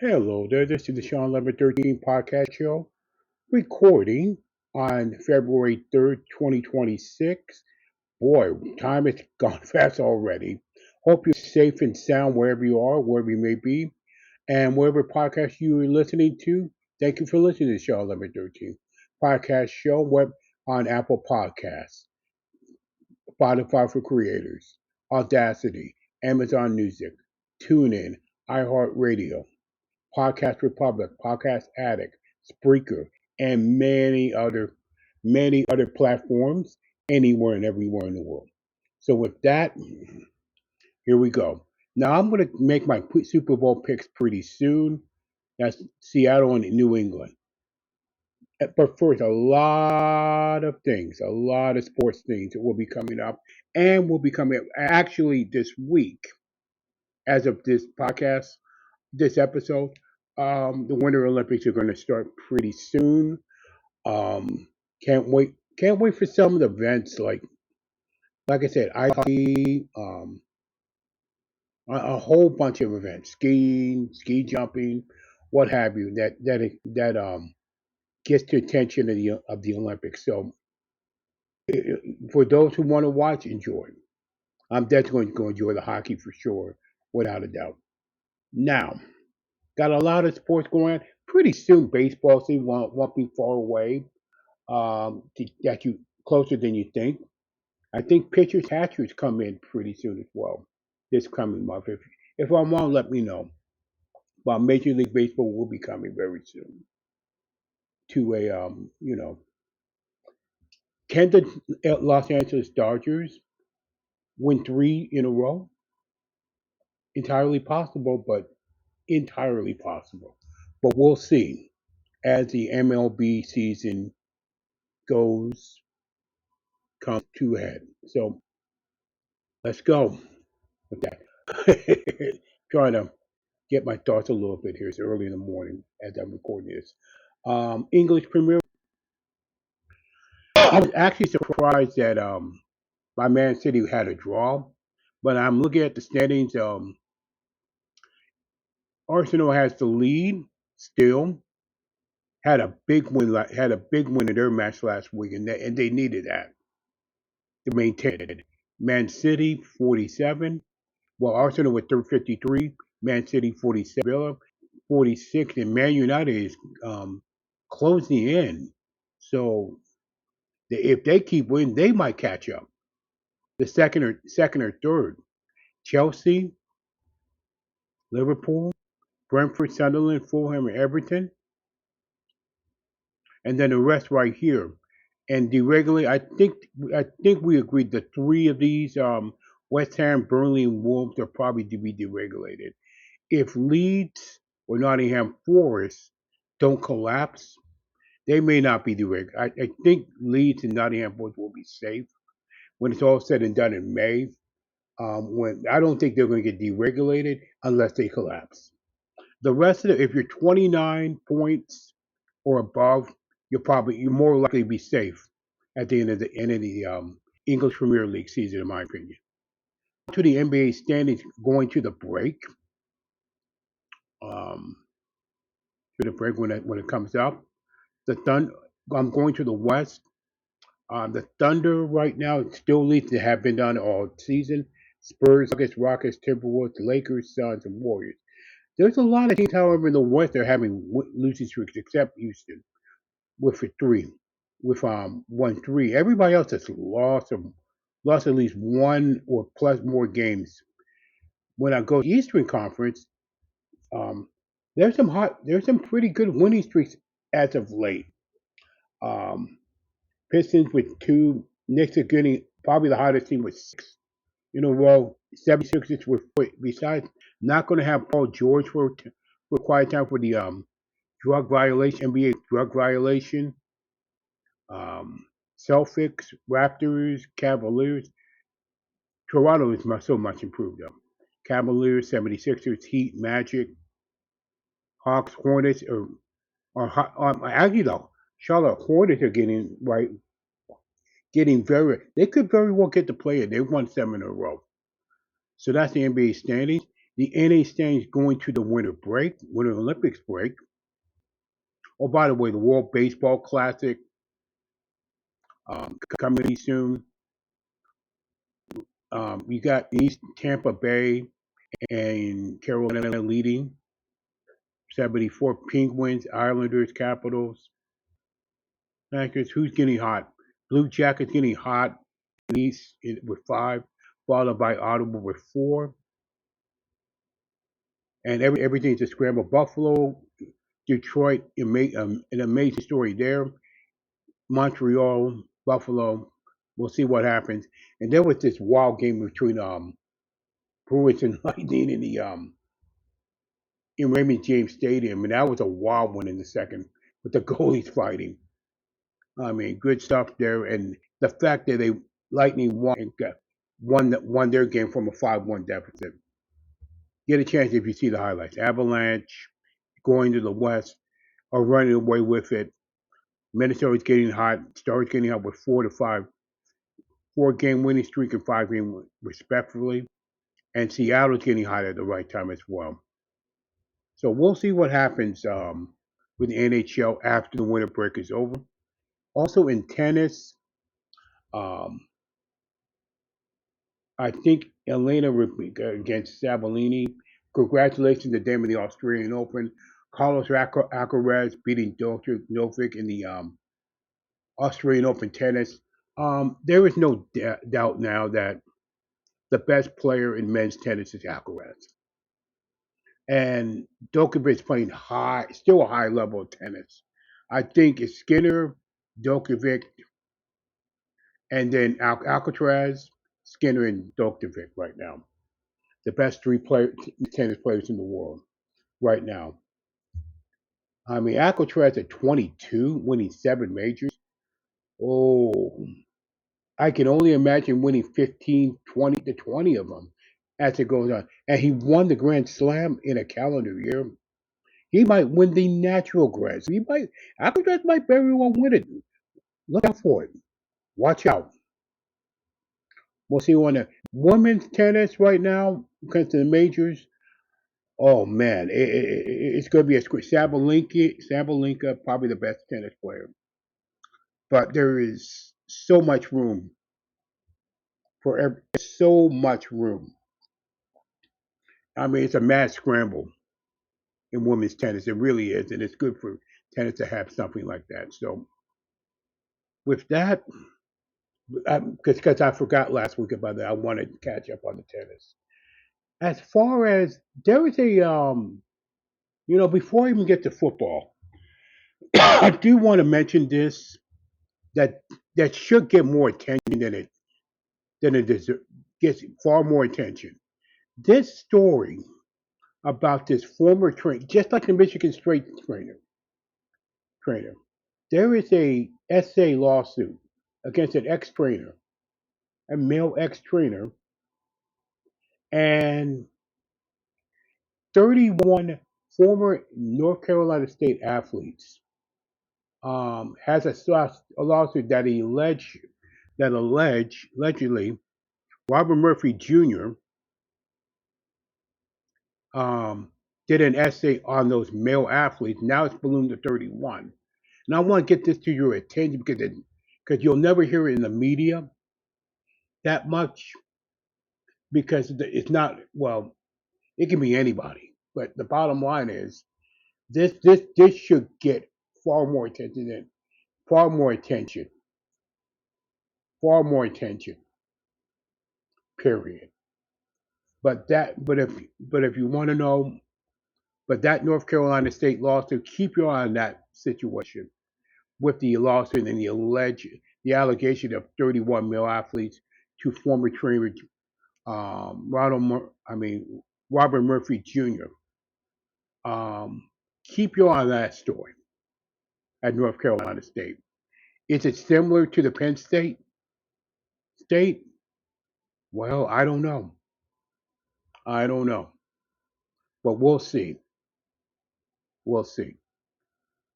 Hello there, this is the Shawn1113 podcast show, recording on February 3rd, 2026. Boy, time has gone fast already. Hope you're safe and sound wherever you are, wherever you may be, and whatever podcast you are listening to. Thank you for listening to the Shawn1113 podcast show web on Apple Podcasts, Spotify for Creators, Audacity, Amazon Music, TuneIn, iHeartRadio, Podcast Republic, Podcast Addict, Spreaker, and many other platforms anywhere and everywhere in the world. So with that, here we go. Now I'm going to make my Super Bowl picks pretty soon. That's Seattle and New England. But first, a lot of things, a lot of sports things that will be coming up and will be coming up actually this week as of this podcast, this episode. The Winter Olympics are going to start pretty soon. Um, can't wait. Can't wait for some of the events like I said, ice hockey, a whole bunch of events, skiing, ski jumping, what have you. That gets the attention of the Olympics. So for those who want to watch, enjoy. I'm definitely going to enjoy the hockey for sure, without a doubt. Now, got a lot of sports going on. Pretty soon, baseball season won't be far away. That you closer than you think. I think pitchers catchers come in pretty soon as well this coming month. If I'm wrong, let me know. But Major League Baseball will be coming very soon to a can the Los Angeles Dodgers win three in a row? Entirely possible, but entirely possible. But we'll see as the MLB season goes comes to a head. So let's go with that. Trying to get my thoughts a little bit here. It's early in the morning as I'm recording this. English Premier. I was actually surprised that my Man City had a draw, but I'm looking at the standings. Arsenal has the lead still. Had a big win in their match last week, and they needed that to maintain it. Man City 47, well Arsenal with 53, Man City 47, Villa 46, and Man United is closing in. So if they keep winning, they might catch up. The second or third, Chelsea, Liverpool, Brentford, Sunderland, Fulham, and Everton, and then the rest right here. And deregulate, I think we agreed the three of these, West Ham, Burnley, and Wolves, are probably to be deregulated. If Leeds or Nottingham Forest don't collapse, they may not be deregulated. I think Leeds and Nottingham Forest will be safe when it's all said and done in May. When I don't think they're going to get deregulated unless they collapse. The rest of it, if you're 29 points or above, you're more likely to be safe at the end of the English Premier League season, in my opinion. To the NBA standings going to the break, um, when it comes up. The Thunder. I'm going to the West. The Thunder right now still leads. They have been done all season. Spurs, Nuggets, Rockets, Timberwolves, Lakers, Suns, and Warriors. There's a lot of teams, however, in the West that are having losing streaks, except Houston with a three, with 1-3. Everybody else has lost at least one or plus more games. When I go to the Eastern Conference, um, there's some pretty good winning streaks as of late. Um, Pistons with two, Knicks are getting probably the hottest team with six in a row. 76ers with besides not going to have Paul George for quiet time for the drug violation, NBA drug violation. Um, Celtics, Raptors, Cavaliers. Toronto is so much improved though. Cavaliers, 76ers, Heat, Magic, Hawks, Hornets are actually though Charlotte Hornets are getting right, getting very. They could very well get the player. They've won seven in a row. So that's the NBA standings. The NA stands going to the Winter Olympics break. Oh, by the way, the World Baseball Classic coming soon. You got East Tampa Bay and Carolina leading 74. Penguins, Islanders, Capitals, Packers. Who's getting hot? Blue Jackets getting hot. East with 5, followed by Ottawa with 4, and everything's a scramble. Buffalo, Detroit, an amazing story there. Montreal, Buffalo. We'll see what happens. And there was this wild game between Bruins and Lightning in Raymond James Stadium, and that was a wild one in the second with the goalies fighting. I mean, good stuff there, and the fact that they Lightning won their game from a 5-1 deficit. Get a chance if you see the highlights. Avalanche going to the West are running away with it. Minnesota's getting hot. Stars getting hot with 4-5, 4-game winning streak and 5-game respectively. And Seattle's getting hot at the right time as well. So we'll see what happens with the NHL after the winter break is over. Also in tennis, um, I think Elena against Sabalini. Congratulations to them in the Australian Open. Carlos Alcaraz beating Novik in the Australian Open tennis. There is no doubt now that the best player in men's tennis is Alcaraz. And Djokovic is playing still a high level of tennis. I think it's Skinner, Djokovic, and then Alcatraz, Skinner, and Djokovic right now. The best tennis players in the world right now. I mean, Alcatraz at 22, winning 7 majors. Oh, I can only imagine winning 15, 20 to 20 of them as it goes on. And he won the Grand Slam in a calendar year. He might win the natural Grand Slam. Alcatraz might very well win it. Look out for it. Watch out. We'll see on the women's tennis right now, because of the majors. Oh man, it's going to be a Sabalenka, probably the best tennis player. But there is so much room so much room. I mean, it's a mad scramble in women's tennis. It really is, and it's good for tennis to have something like that. So with that, because I forgot last week about that, I wanted to catch up on the tennis. As far as there is before I even get to football, I do want to mention this that that should get more attention than it deserves. Gets far more attention. This story about this former trainer, just like the Michigan State trainer, there is a SA lawsuit against an ex-trainer, a male ex-trainer, and 31 former North Carolina State athletes has a lawsuit that allegedly Robert Murphy Jr. Um, did an essay on those male athletes. Now it's ballooned to 31. And I want to get this to your attention because you'll never hear it in the media that much because it's not, well, it can be anybody. But the bottom line is this should get far more attention than far more attention, far more attention. Period. But if you want to know, but that North Carolina State lawsuit, keep your eye on that situation with the lawsuit and the allegation of 31 male athletes to former trainer Robert Murphy Jr. Keep your eye on that story at North Carolina State. Is it similar to the Penn State? Well, I don't know. I don't know, but we'll see. We'll see.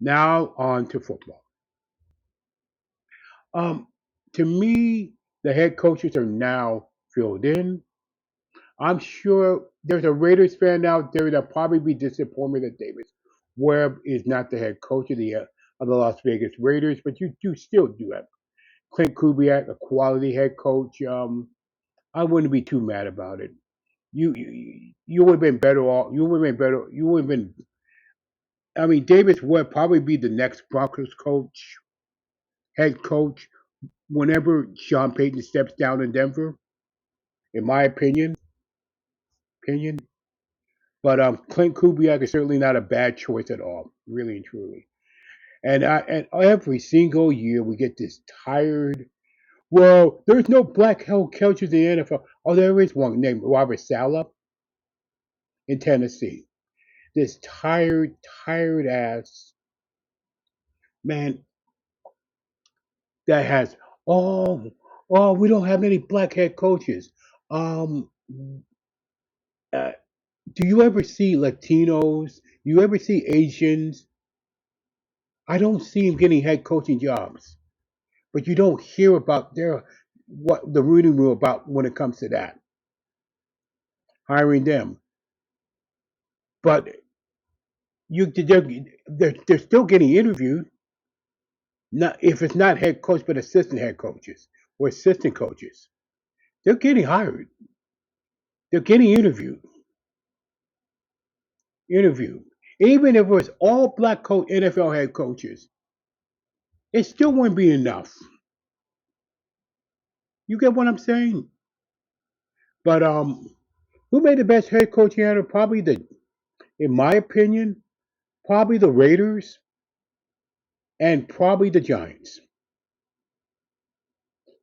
Now on to football. Um, to me, the head coaches are now filled in. I'm sure there's a Raiders fan out there that probably be disappointed that Davis Webb is not the head coach of the Las Vegas Raiders, but you do still do have Clint Kubiak, a quality head coach. I wouldn't be too mad about it. You would have been better off. You would have been better. You would have been. I mean, Davis Webb probably be the next Broncos coach, head coach, whenever Sean Payton steps down in Denver. In my opinion. But Clint Kubiak is certainly not a bad choice at all, really and truly. And every single year we get this tired. Well, there's no black hell coaches in the NFL. Oh, there is one named Robert Saleh in Tennessee. This tired ass man that has oh we don't have any black head coaches. Um, uh, do you ever see Latinos? You ever see Asians? I don't see them getting head coaching jobs, but you don't hear about their what the reading room about when it comes to that hiring them. But they're still getting interviewed. Not if it's not head coach, but assistant head coaches or assistant coaches. They're getting hired. They're getting interviewed. Even if it was all black NFL head coaches, it still wouldn't be enough. You get what I'm saying? But who made the best head coach here? Probably in my opinion, probably the Raiders and probably the Giants.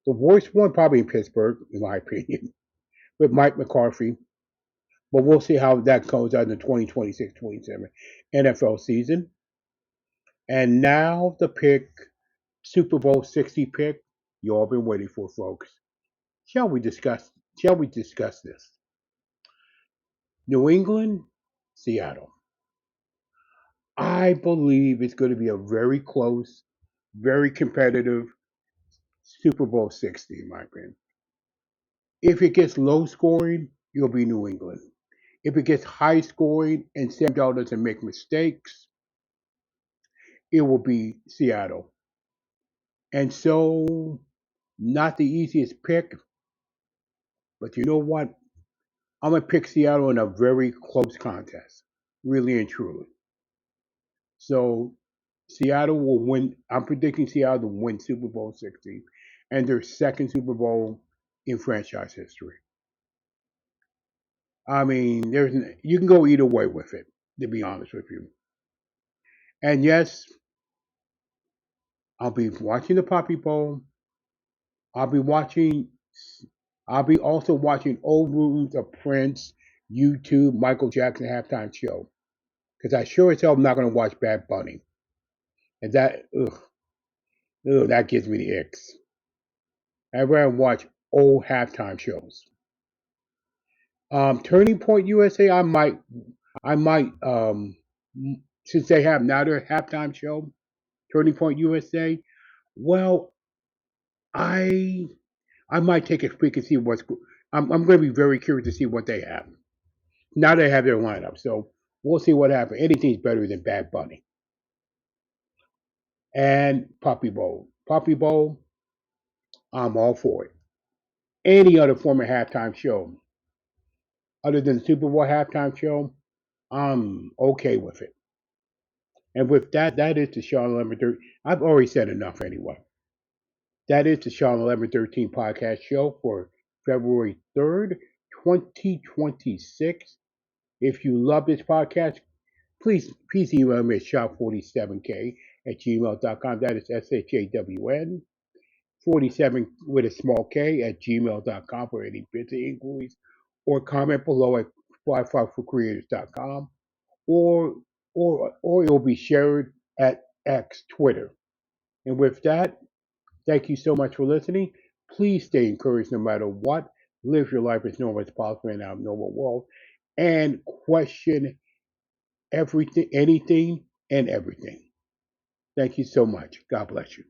The worst one probably in Pittsburgh, in my opinion, with Mike McCarthy. But we'll see how that goes out in the 2026-27 NFL season. And now the pick, Super Bowl 60 pick, you all been waiting for, folks. Shall we discuss? Shall we discuss this? New England, Seattle. I believe it's going to be a very close, very competitive Super Bowl 60, in my opinion. If it gets low scoring, it'll be New England. If it gets high scoring and Sam Darnold doesn't make mistakes, it will be Seattle. And so, not the easiest pick, but you know what? I'm going to pick Seattle in a very close contest, really and truly. So, Seattle will win. I'm predicting Seattle to win Super Bowl 60 and their second Super Bowl in franchise history. I mean, you can go either way with it, to be honest with you. And yes, I'll be watching the Poppy Bowl. I'll be watching. I'll be also watching old rooms of Prince, YouTube, Michael Jackson halftime show. Because I sure as hell am not going to watch Bad Bunny, and that gives me the icks. I'd rather watch old halftime shows. Turning Point USA, I might, since they have now their halftime show, Turning Point USA. Well, I I might take a peek and see I'm going to be very curious to see what they have. Now they have their lineup, so we'll see what happens. Anything's better than Bad Bunny and Poppy Bowl. Poppy Bowl, I'm all for it. Any other form of halftime show other than the Super Bowl halftime show, I'm okay with it. And with that, that is the Shawn 1113. I've already said enough anyway. That is the Shawn 1113 podcast show for February 3rd, 2026. If you love this podcast, please email me at shop47k at gmail.com. That is SHAWN 47 with a small k at gmail.com for any business inquiries, or comment below at flyfarforcreators.com, or it will be shared at X Twitter. And with that, thank you so much for listening. Please stay encouraged no matter what. Live your life as normal as possible in our normal world, and question everything, anything, and everything. Thank you so much. God bless you.